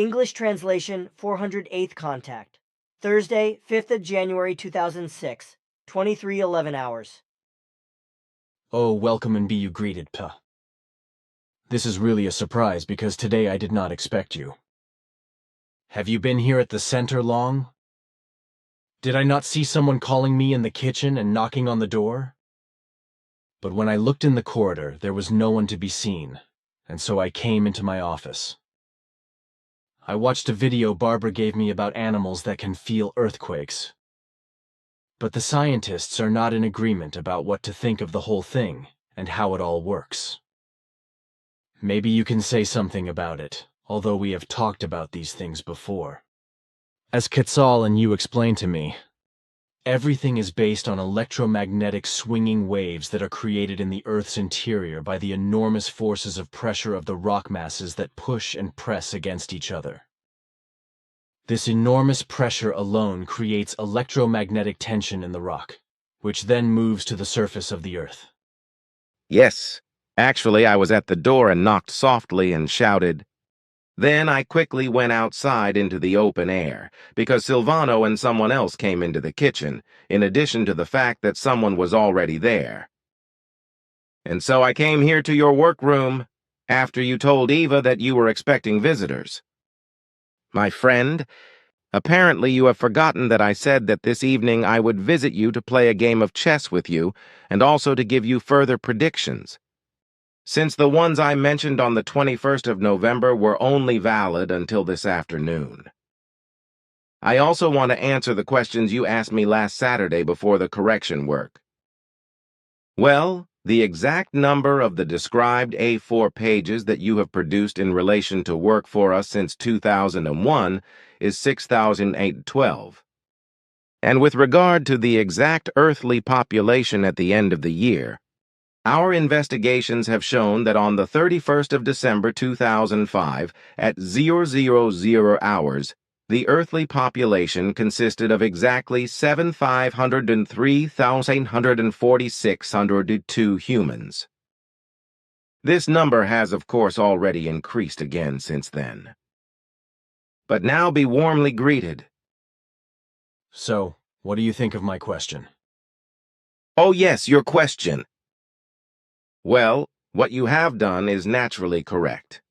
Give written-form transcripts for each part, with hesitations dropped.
English translation 408th contact. Thursday, 5th of January 2006, 23:11 hours. Oh, welcome and be you greeted, Ptaah. This is really a surprise because today I did not expect you. Have you been here at the center long? Did I not see someone calling me in the kitchen and knocking on the door? But when I looked in the corridor, there was no one to be seen, and so I came into my office. I watched a video Barbara gave me about animals that can feel earthquakes. But the scientists are not in agreement about what to think of the whole thing and how it all works. Maybe you can say something about it, although we have talked about these things before. As Quetzal and you explained to me, everything is based on electromagnetic swinging waves that are created in the Earth's interior by the enormous forces of pressure of the rock masses that push and press against each other. This enormous pressure alone creates electromagnetic tension in the rock, which then moves to the surface of the Earth. Yes. Actually, I was at the door and knocked softly and shouted. Then I quickly went outside into the open air, because Silvano and someone else came into the kitchen, in addition to the fact that someone was already there. And so I came here to your workroom, after you told Eva that you were expecting visitors. My friend, apparently you have forgotten that I said that this evening I would visit you to play a game of chess with you, and also to give you further predictions. Since the ones I mentioned on the 21st of November were only valid until this afternoon. I also want to answer the questions you asked me last Saturday before the correction work. Well, the exact number of the described A4 pages that you have produced in relation to work for us since 2001 is 6,812. And with regard to the exact earthly population at the end of the year, our investigations have shown that on the 31st of December 2005, at 000 hours, the earthly population consisted of exactly 7,503,846 humans. This number has, of course, already increased again since then. But now be warmly greeted. So, what do you think of my question? Oh yes, your question. Well, what you have done is naturally correct.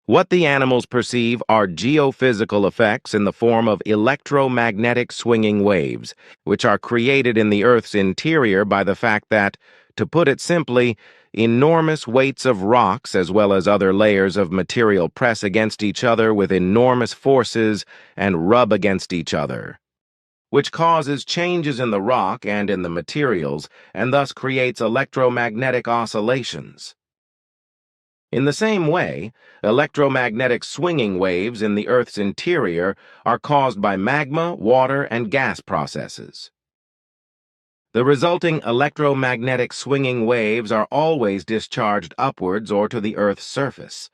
What the animals perceive are geophysical effects in the form of electromagnetic swinging waves, which are created in the Earth's interior by the fact that, to put it simply, enormous weights of rocks as well as other layers of material press against each other with enormous forces and rub against each other, which causes changes in the rock and in the materials, and thus creates electromagnetic oscillations. In the same way, electromagnetic swinging waves in the Earth's interior are caused by magma, water, and gas processes. The resulting electromagnetic swinging waves are always discharged upwards or to the Earth's surface.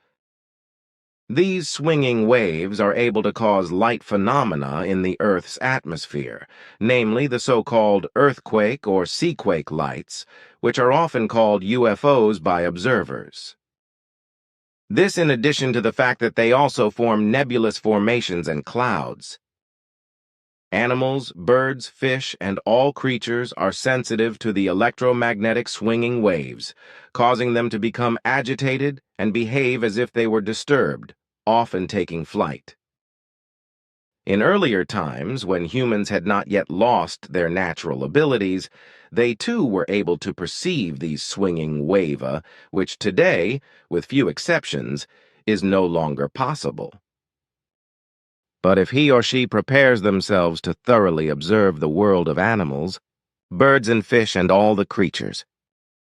These swinging waves are able to cause light phenomena in the Earth's atmosphere, namely the so-called earthquake or seaquake lights, which are often called UFOs by observers. This in addition to the fact that they also form nebulous formations and clouds. Animals, birds, fish, and all creatures are sensitive to the electromagnetic swinging waves, causing them to become agitated and behave as if they were disturbed, often taking flight. In earlier times, when humans had not yet lost their natural abilities, they too were able to perceive these swinging wava, which today, with few exceptions, is no longer possible. But if he or she prepares themselves to thoroughly observe the world of animals, birds and fish and all the creatures,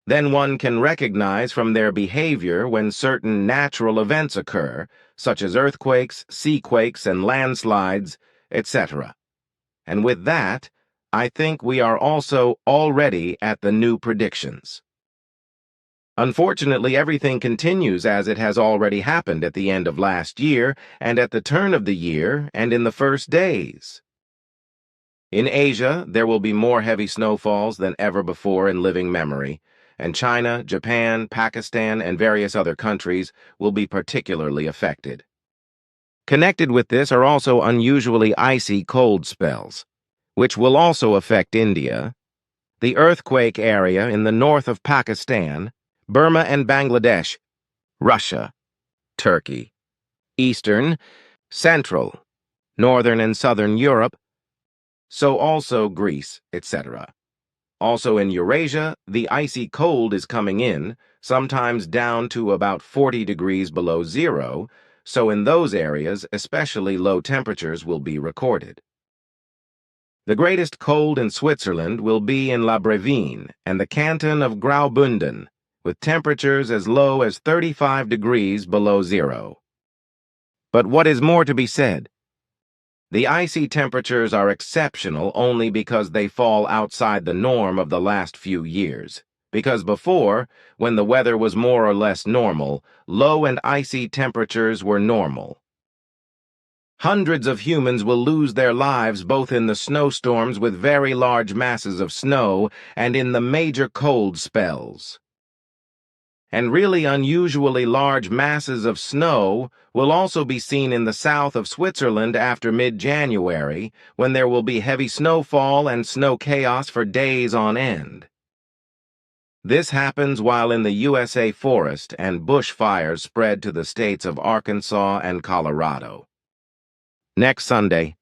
then one can recognize from their behavior when certain natural events occur, such as earthquakes, seaquakes, and landslides, etc. And with that, I think we are also already at the new predictions. Unfortunately, everything continues as it has already happened at the end of last year, and at the turn of the year, and in the first days. In Asia, there will be more heavy snowfalls than ever before in living memory, and China, Japan, Pakistan, and various other countries will be particularly affected. Connected with this are also unusually icy cold spells, which will also affect India, the earthquake area in the north of Pakistan, Burma and Bangladesh, Russia, Turkey, Eastern, Central, Northern and Southern Europe, so also Greece, etc. Also in Eurasia, the icy cold is coming in, sometimes down to about 40 degrees below zero, so in those areas, especially low temperatures will be recorded. The greatest cold in Switzerland will be in La Brevine and the canton of Graubünden, with temperatures as low as 35 degrees below zero. But what is more to be said? The icy temperatures are exceptional only because they fall outside the norm of the last few years. Because before, when the weather was more or less normal, low and icy temperatures were normal. Hundreds of humans will lose their lives both in the snowstorms with very large masses of snow and in the major cold spells. And really unusually large masses of snow will also be seen in the south of Switzerland after mid-January, when there will be heavy snowfall and snow chaos for days on end. This happens while in the USA forest and bushfires spread to the states of Arkansas and Colorado. Next Sunday,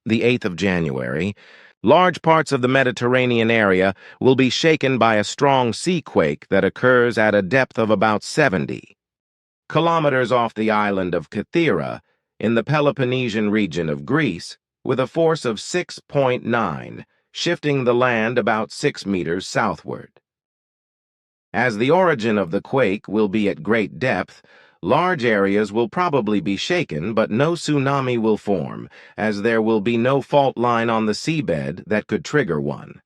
the 8th of January, large parts of the Mediterranean area will be shaken by a strong sea quake that occurs at a depth of about 70 kilometers off the island of Ptaah in the Peloponnesian region of Greece, with a force of 6.9, shifting the land about 6 meters southward. As the origin of the quake will be at great depth, large areas will probably be shaken, but no tsunami will form, as there will be no fault line on the seabed that could trigger one.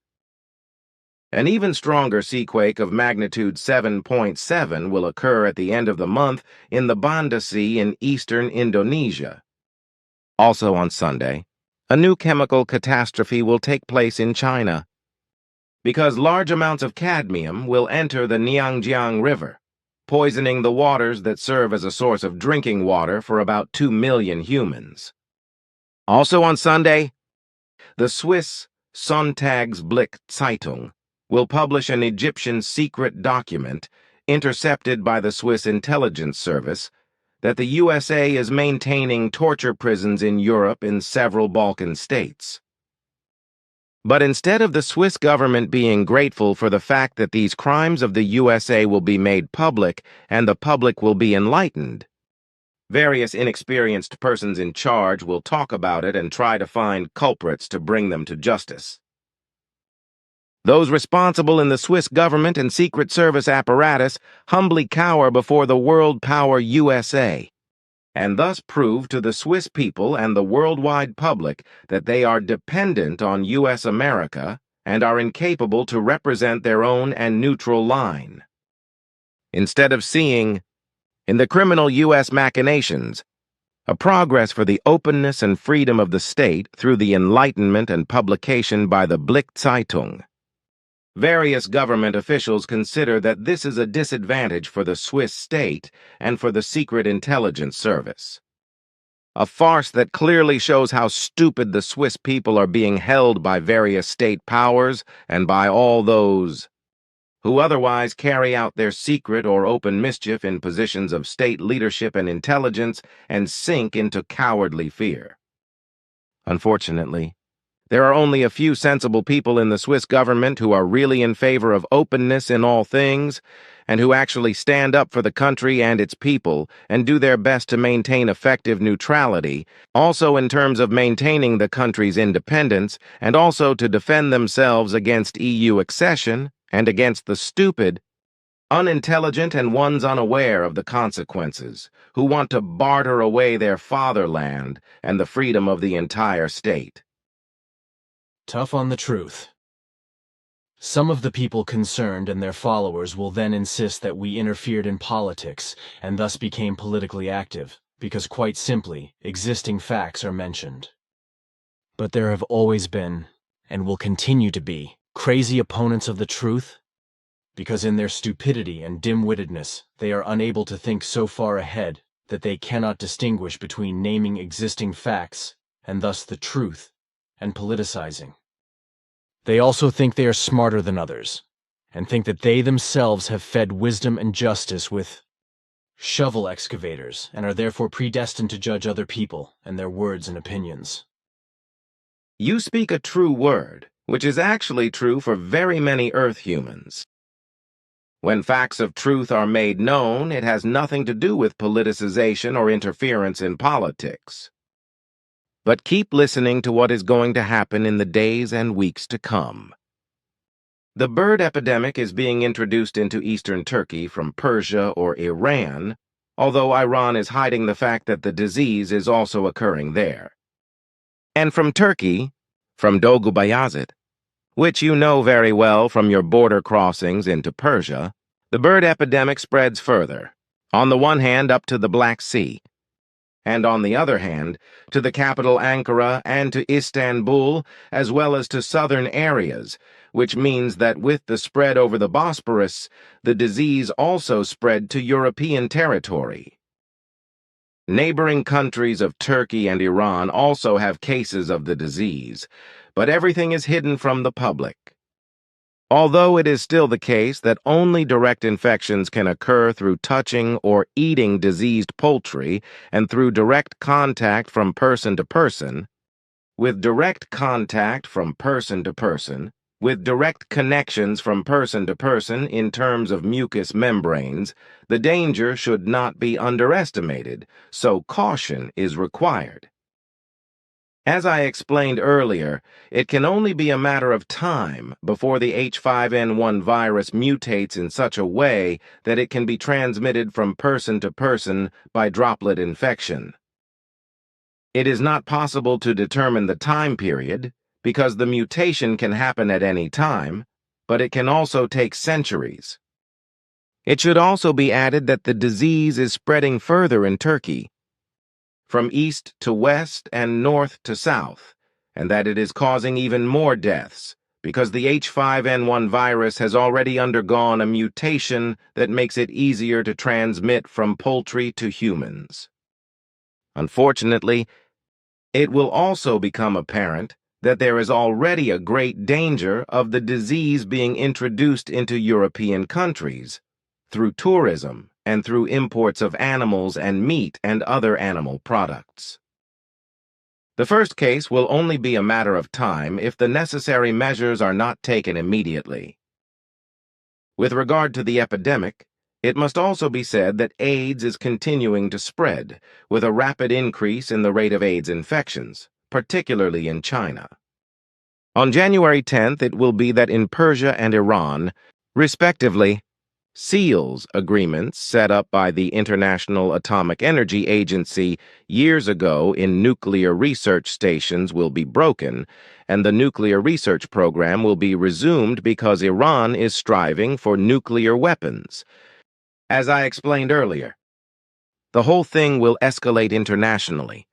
An even stronger seaquake of magnitude 7.7 will occur at the end of the month in the Banda Sea in eastern Indonesia. Also on Sunday, a new chemical catastrophe will take place in China, because large amounts of cadmium will enter the Niangjiang River, poisoning the waters that serve as a source of drinking water for about 2 million humans. Also on Sunday, the Swiss Sonntagsblick Zeitung will publish an Egyptian secret document intercepted by the Swiss intelligence service that the USA is maintaining torture prisons in Europe in several Balkan states. But instead of the Swiss government being grateful for the fact that these crimes of the USA will be made public and the public will be enlightened, various inexperienced persons in charge will talk about it and try to find culprits to bring them to justice. Those responsible in the Swiss government and Secret Service apparatus humbly cower before the world power USA, and thus prove to the Swiss people and the worldwide public that they are dependent on U.S. America and are incapable to represent their own and neutral line. Instead of seeing, in the criminal U.S. machinations, a progress for the openness and freedom of the state through the enlightenment and publication by the Blick Zeitung, various government officials consider that this is a disadvantage for the Swiss state and for the Secret Intelligence Service. A farce that clearly shows how stupid the Swiss people are being held by various state powers and by all those who otherwise carry out their secret or open mischief in positions of state leadership and intelligence and sink into cowardly fear. Unfortunately, there are only a few sensible people in the Swiss government who are really in favor of openness in all things, and who actually stand up for the country and its people and do their best to maintain effective neutrality, also in terms of maintaining the country's independence, and also to defend themselves against EU accession and against the stupid, unintelligent, and ones unaware of the consequences, who want to barter away their fatherland and the freedom of the entire state. Tough on the truth. Some of the people concerned and their followers will then insist that we interfered in politics and thus became politically active, because quite simply, existing facts are mentioned. But there have always been, and will continue to be, crazy opponents of the truth, because in their stupidity and dim-wittedness, they are unable to think so far ahead that they cannot distinguish between naming existing facts, and thus the truth, and politicizing. They also think they are smarter than others, and think that they themselves have fed wisdom and justice with shovel excavators, and are therefore predestined to judge other people and their words and opinions. You speak a true word, which is actually true for very many Earth humans. When facts of truth are made known, it has nothing to do with politicization or interference in politics. But keep listening to what is going to happen in the days and weeks to come. The bird epidemic is being introduced into eastern Turkey from Persia or Iran, although Iran is hiding the fact that the disease is also occurring there. And from Turkey, from Doğu Bayazıt, which you know very well from your border crossings into Persia, the bird epidemic spreads further, on the one hand up to the Black Sea, and on the other hand, to the capital Ankara and to Istanbul, as well as to southern areas, which means that with the spread over the Bosporus, the disease also spread to European territory. Neighboring countries of Turkey and Iran also have cases of the disease, but everything is hidden from the public. Although it is still the case that only direct infections can occur through touching or eating diseased poultry and through direct contact from person to person, with direct contact from person to person, with direct connections from person to person in terms of mucous membranes, the danger should not be underestimated, so caution is required. As I explained earlier, it can only be a matter of time before the H5N1 virus mutates in such a way that it can be transmitted from person to person by droplet infection. It is not possible to determine the time period because the mutation can happen at any time, but it can also take centuries. It should also be added that the disease is spreading further in Turkey, from east to west and north to south, and that it is causing even more deaths because the H5N1 virus has already undergone a mutation that makes it easier to transmit from poultry to humans. Unfortunately, it will also become apparent that there is already a great danger of the disease being introduced into European countries through tourism and through imports of animals and meat and other animal products. The first case will only be a matter of time if the necessary measures are not taken immediately. With regard to the epidemic, it must also be said that AIDS is continuing to spread, with a rapid increase in the rate of AIDS infections, particularly in China. On January 10th, it will be that in Persia and Iran, respectively, SEALS agreements set up by the International Atomic Energy Agency years ago in nuclear research stations will be broken, and the nuclear research program will be resumed because Iran is striving for nuclear weapons. As I explained earlier, the whole thing will escalate internationally,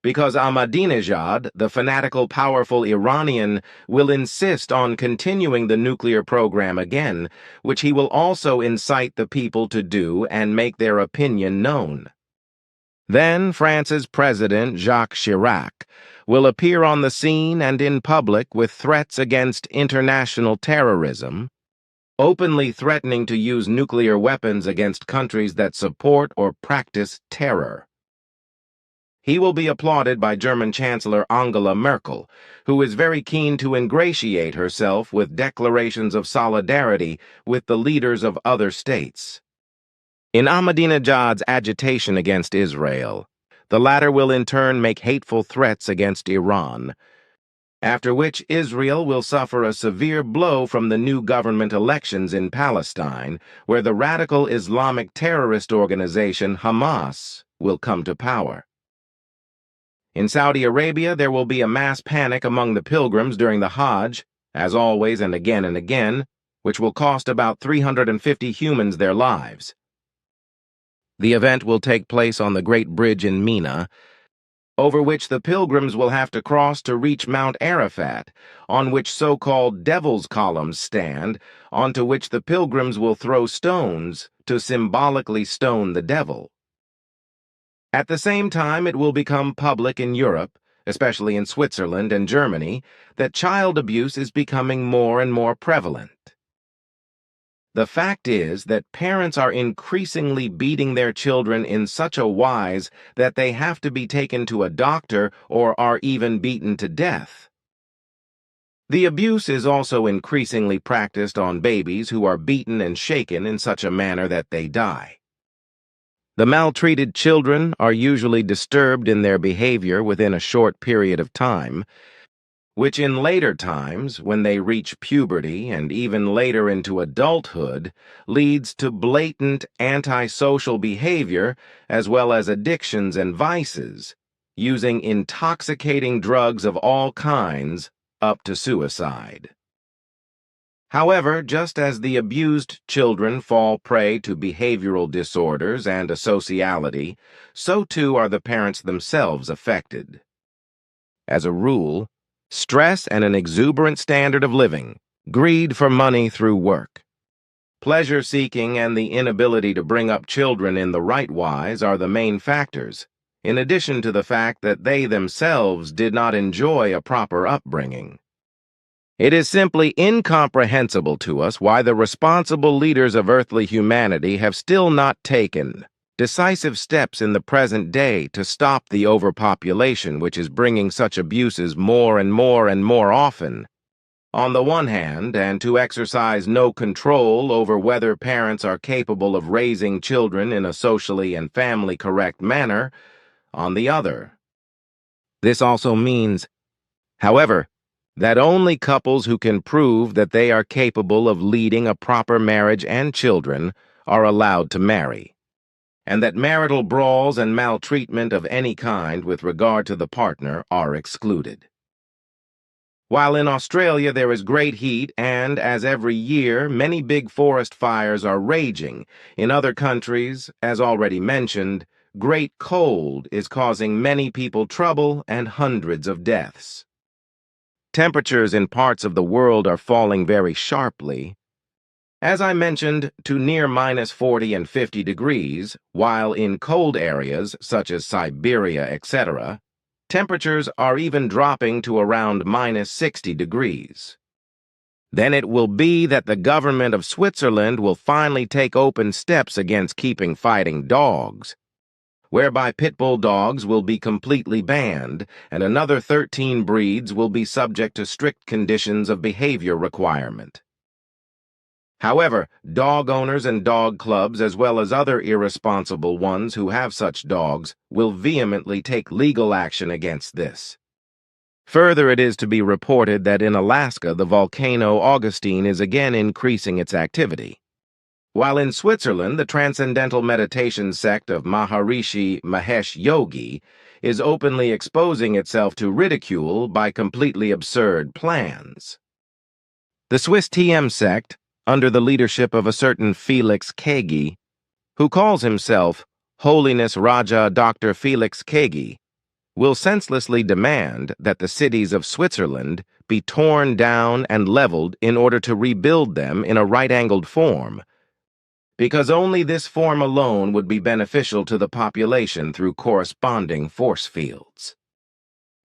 because Ahmadinejad, the fanatical, powerful Iranian, will insist on continuing the nuclear program again, which he will also incite the people to do and make their opinion known. Then France's President, Jacques Chirac, will appear on the scene and in public with threats against international terrorism, openly threatening to use nuclear weapons against countries that support or practice terror. He will be applauded by German Chancellor Angela Merkel, who is very keen to ingratiate herself with declarations of solidarity with the leaders of other states. In Ahmadinejad's agitation against Israel, the latter will in turn make hateful threats against Iran, after which Israel will suffer a severe blow from the new government elections in Palestine, where the radical Islamic terrorist organization Hamas will come to power. In Saudi Arabia, there will be a mass panic among the pilgrims during the Hajj, as always and again, which will cost about 350 humans their lives. The event will take place on the Great Bridge in Mina, over which the pilgrims will have to cross to reach Mount Arafat, on which so-called devil's columns stand, onto which the pilgrims will throw stones to symbolically stone the devil. At the same time, it will become public in Europe, especially in Switzerland and Germany, that child abuse is becoming more and more prevalent. The fact is that parents are increasingly beating their children in such a wise that they have to be taken to a doctor or are even beaten to death. The abuse is also increasingly practiced on babies who are beaten and shaken in such a manner that they die. The maltreated children are usually disturbed in their behavior within a short period of time, which in later times, when they reach puberty and even later into adulthood, leads to blatant antisocial behavior as well as addictions and vices, using intoxicating drugs of all kinds up to suicide. However, just as the abused children fall prey to behavioral disorders and asociality, so too are the parents themselves affected. As a rule, stress and an exuberant standard of living, greed for money through work, pleasure-seeking and the inability to bring up children in the right wise are the main factors, in addition to the fact that they themselves did not enjoy a proper upbringing. It is simply incomprehensible to us why the responsible leaders of earthly humanity have still not taken decisive steps in the present day to stop the overpopulation which is bringing such abuses more and more often, on the one hand, and to exercise no control over whether parents are capable of raising children in a socially and family correct manner, on the other. This also means, however, that only couples who can prove that they are capable of leading a proper marriage and children are allowed to marry, and that marital brawls and maltreatment of any kind with regard to the partner are excluded. While in Australia there is great heat and, as every year, many big forest fires are raging, in other countries, as already mentioned, great cold is causing many people trouble and hundreds of deaths. Temperatures in parts of the world are falling very sharply, as I mentioned, to near minus 40 and 50 degrees, while in cold areas, such as Siberia, etc., temperatures are even dropping to around minus 60 degrees. Then it will be that the government of Switzerland will finally take open steps against keeping fighting dogs, whereby pit bull dogs will be completely banned, and another 13 breeds will be subject to strict conditions of behavior requirement. However, dog owners and dog clubs, as well as other irresponsible ones who have such dogs, will vehemently take legal action against this. Further, it is to be reported that in Alaska the volcano Augustine is again increasing its activity, while in Switzerland the transcendental meditation sect of Maharishi Mahesh Yogi is openly exposing itself to ridicule by completely absurd plans. The Swiss TM sect, under the leadership of a certain Felix Kegi, who calls himself Holiness Raja Dr. Felix Kegi, will senselessly demand that the cities of Switzerland be torn down and leveled in order to rebuild them in a right-angled form, because only this form alone would be beneficial to the population through corresponding force fields.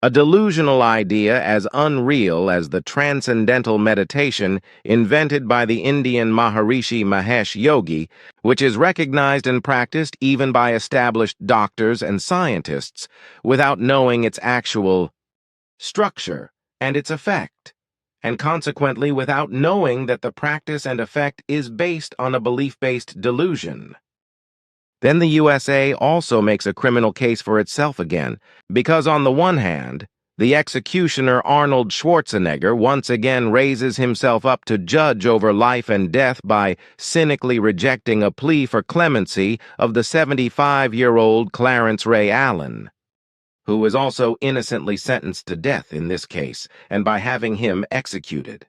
A delusional idea as unreal as the transcendental meditation invented by the Indian Maharishi Mahesh Yogi, which is recognized and practiced even by established doctors and scientists without knowing its actual structure and its effect, and consequently without knowing that the practice and effect is based on a belief-based delusion. Then the USA also makes a criminal case for itself again, because on the one hand, the executioner Arnold Schwarzenegger once again raises himself up to judge over life and death by cynically rejecting a plea for clemency of the 75-year-old Clarence Ray Allen, who was also innocently sentenced to death in this case, and by having him executed.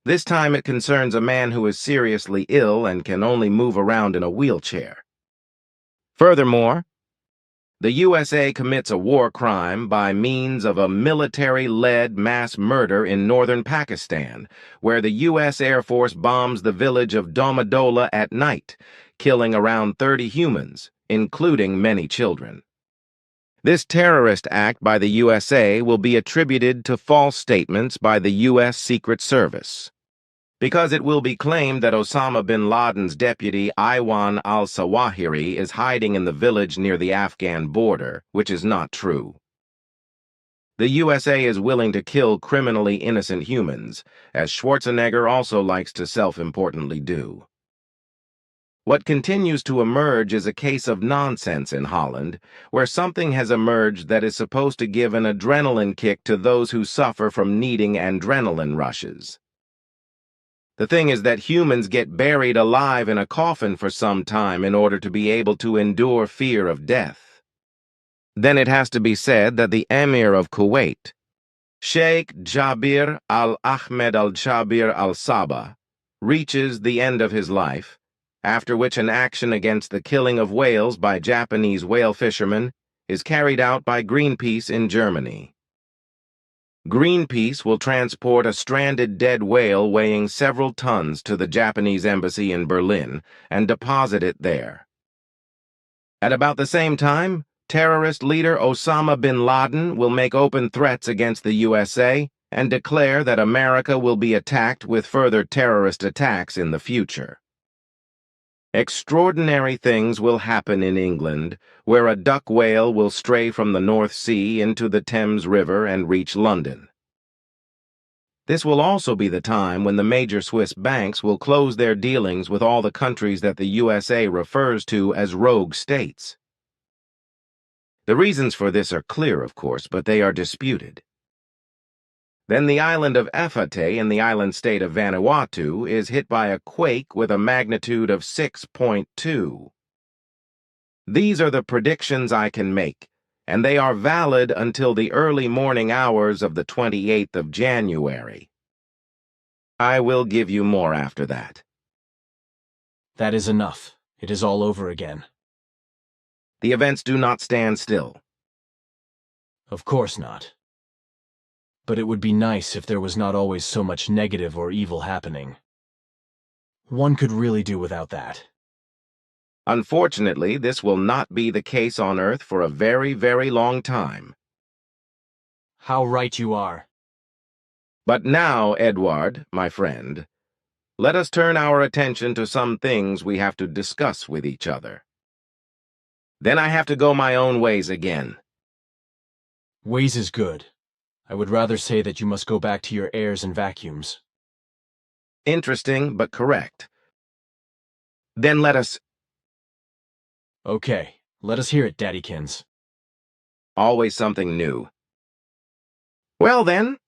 This time it concerns a man who is seriously ill and can only move around in a wheelchair. Furthermore, the USA commits a war crime by means of a military-led mass murder in northern Pakistan, where the U.S. Air Force bombs the village of Domadola at night, killing around 30 humans, including many children. This terrorist act by the USA will be attributed to false statements by the U.S. Secret Service, because it will be claimed that Osama bin Laden's deputy Aywan al-Zawahiri is hiding in the village near the Afghan border, which is not true. The USA is willing to kill criminally innocent humans, as Schwarzenegger also likes to self-importantly do. What continues to emerge is a case of nonsense in Holland, where something has emerged that is supposed to give an adrenaline kick to those who suffer from needing adrenaline rushes. The thing is that humans get buried alive in a coffin for some time in order to be able to endure fear of death. Then it has to be said that the Emir of Kuwait, Sheikh Jabir al-Ahmed al-Jabir al-Sabah, reaches the end of his life, after which an action against the killing of whales by Japanese whale fishermen is carried out by Greenpeace in Germany. Greenpeace will transport a stranded dead whale weighing several tons to the Japanese embassy in Berlin and deposit it there. At about the same time, terrorist leader Osama bin Laden will make open threats against the USA and declare that America will be attacked with further terrorist attacks in the future. Extraordinary things will happen in England, where a duck whale will stray from the North Sea into the Thames River and reach London. This will also be the time when the major Swiss banks will close their dealings with all the countries that the USA refers to as rogue states. The reasons for this are clear, of course, but they are disputed. Then the island of Efate in the island state of Vanuatu is hit by a quake with a magnitude of 6.2. These are the predictions I can make, and they are valid until the early morning hours of the 28th of January. I will give you more after that. That is enough. It is all over again. The events do not stand still. Of course not. But it would be nice if there was not always so much negative or evil happening. One could really do without that. Unfortunately, this will not be the case on Earth for a very, very long time. How right you are. But now, Edward, my friend, let us turn our attention to some things we have to discuss with each other. Then I have to go my own ways again. Ways is good. I would rather say that you must go back to your airs and vacuums. Interesting, but correct. Then let us... Okay, let us hear it, Daddykins. Always something new. Well then,